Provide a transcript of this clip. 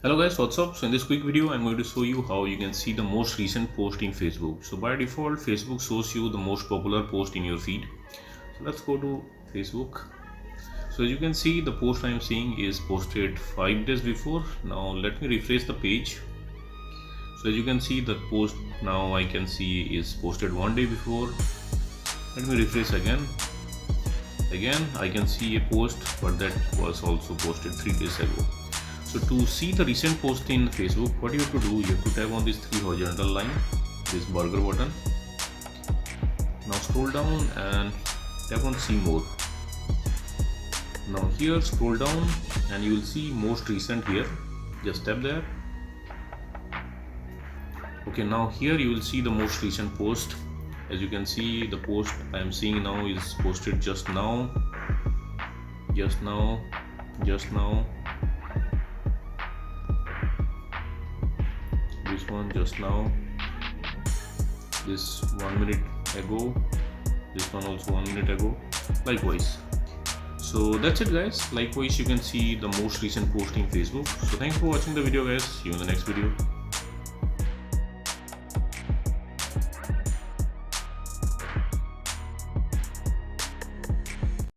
Hello guys, what's up? So in this quick video I'm going to show you how you can see the most recent post in Facebook. So by default Facebook shows you the most popular post in your feed. So let's go to Facebook. So as you can see, the post I am seeing is posted 5 days before. Now let me refresh the page. So as you can see, the post now I can see is posted 1 day before. Let me refresh again. Again I can see a post, but that was also posted 3 days ago. So to see the recent post in Facebook, what you have to do, you have to tap on this 3 horizontal line, this burger button. Now scroll down and tap on see more. Now here scroll down and you will see most recent here. Just tap there. Okay, now here you will see the most recent post. As you can see, the post I am seeing now is posted just now. Just now. This one just now, this 1 minute ago, this one also 1 minute ago, likewise. So that's it guys. Likewise you can see the most recent post in Facebook. So thanks for watching the video guys. See you in the next video.